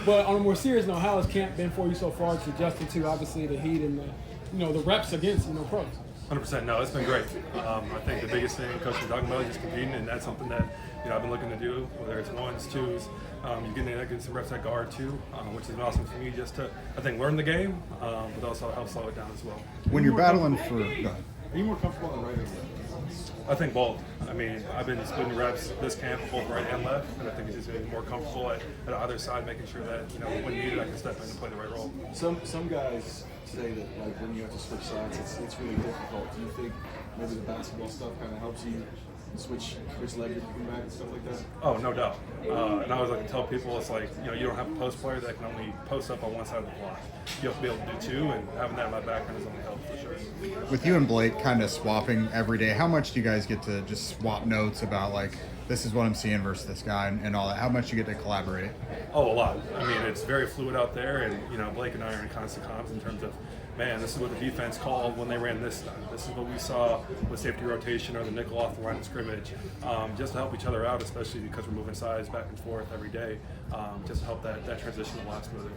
But on a more serious note, how has camp been for you so far, to adjusting to obviously the heat and the reps against pros? 100%. No, it's been great. I think the biggest thing Coach was talking about is just competing, and that's something that I've been looking to do, whether it's ones, twos. You get some reps at guard too, which has been awesome for me just to, I think, learn the game, but also help slow it down as well. When you're battling for, go ahead. Are you more comfortable on the right or left? I think both. I mean, I've been splitting reps this camp both right and left, and I think it's just been more comfortable at either side, making sure that when needed I can step in and play the right role. Some guys say that like when you have to switch sides, it's really difficult. Do you think maybe the basketball stuff kind of helps you switch leg if you come back and stuff like that? Oh, no doubt. And I always like to tell people, it's like, you don't have a post player that can only post up on one side of the block. You have to be able to do two, and having that in my background is only helpful for sure. With you and Blake kind of swapping every day, how much do you guys get to just swap notes about, like, this is what I'm seeing versus this guy and all that? How much you get to collaborate? Oh, a lot. I mean, it's very fluid out there, and, Blake and I are in constant comms in terms of, man, this is what the defense called when they ran this stuff. This is what we saw with safety rotation or the nickel off the line of scrimmage, just to help each other out, especially because we're moving sides back and forth every day, just to help that transition a lot smoother.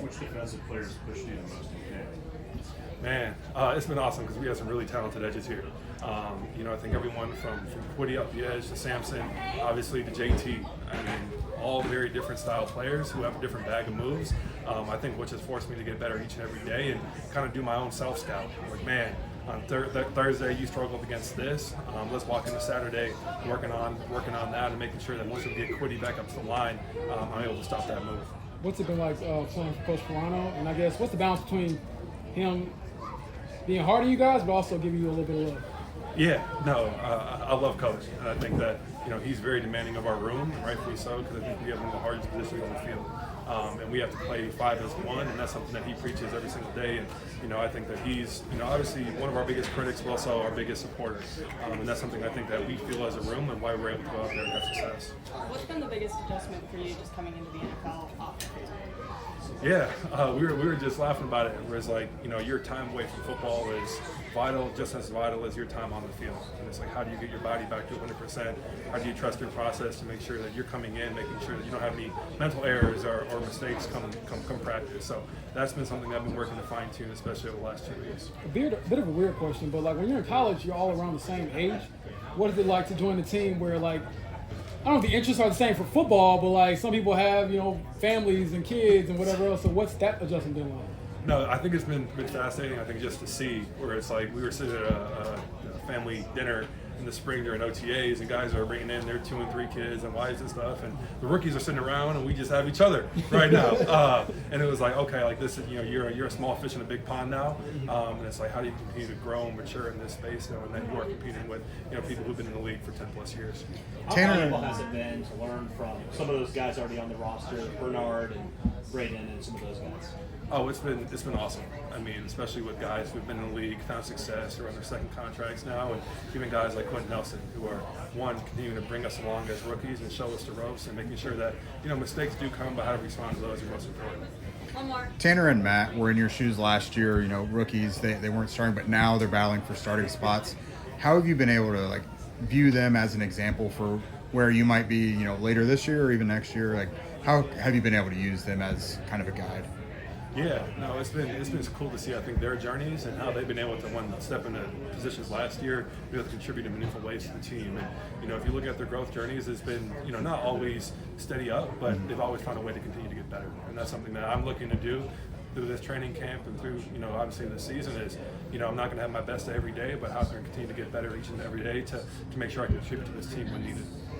Which defensive players pushed you the most in camp? Man, it's been awesome because we have some really talented edges here. I think everyone from Quiddy up the edge to Samson, obviously to JT. I mean, all very different style players who have a different bag of moves. I think which has forced me to get better each and every day and kind of do my own self-scout. Like, man, on Thursday you struggled against this. Let's walk into Saturday working on that and making sure that once we get Quiddy back up to the line, I'm able to stop that move. What's it been like playing for Coach Polano? And I guess what's the balance between him being hard on you guys, but also giving you a little bit of love? Yeah, no, I love Coach, and I think that he's very demanding of our room, and rightfully so, because I think we have one of the hardest positions on the field, and we have to play 5 as 1, and that's something that he preaches every single day. And I think that he's obviously one of our biggest critics, but also our biggest supporter, and that's something I think that we feel as a room and why we're able to go out there and have success. What's been the biggest adjustment for you just coming into the NFL off the field? Yeah, we were just laughing about it. Where it's like, your time away from football is vital, just as vital as your time on the field. And it's like, how do you get your body back to 100%? How do you trust your process to make sure that you're coming in, making sure that you don't have any mental errors or mistakes come practice? So that's been something I've been working to fine tune, especially over the last 2 weeks. A bit of a weird question, but like when you're in college, you're all around the same age. What is it like to join a team where like, I don't know if the interests are the same for football, but like some people have, families and kids and whatever else. So what's that adjustment been like? No, I think it's been fascinating. I think just to see where it's like we were sitting at a family dinner in the spring during OTAs, and guys are bringing in their 2 and 3 kids and wives and stuff, and the rookies are sitting around, and we just have each other right now. And it was like, okay, like this is, you're a small fish in a big pond now, and it's like, how do you continue to grow and mature in this space, knowing that you are competing with people who've been in the league for 10+ years. How valuable has it been to learn from some of those guys already on the roster, Bernard and Braden and some of those guys? Oh, it's been awesome. I mean, especially with guys who've been in the league, found success, or on their second contracts now, and even guys like Quentin Nelson, who are continuing to bring us along as rookies and show us the ropes, and making sure that mistakes do come, but how to respond to those are most important. One more. Tanner and Matt were in your shoes last year. Rookies, they weren't starting, but now they're battling for starting spots. How have you been able to view them as an example for where you might be, later this year or even next year? Like, how have you been able to use them as kind of a guide? Yeah, no, it's been cool to see, I think, their journeys and how they've been able to step into positions last year, be able to contribute in meaningful ways to the team. And if you look at their growth journeys, it's been not always steady up, but they've always found a way to continue to get better. And that's something that I'm looking to do through this training camp and through obviously this season is I'm not going to have my best day every day, but how can I continue to get better each and every day to make sure I contribute to this team when needed.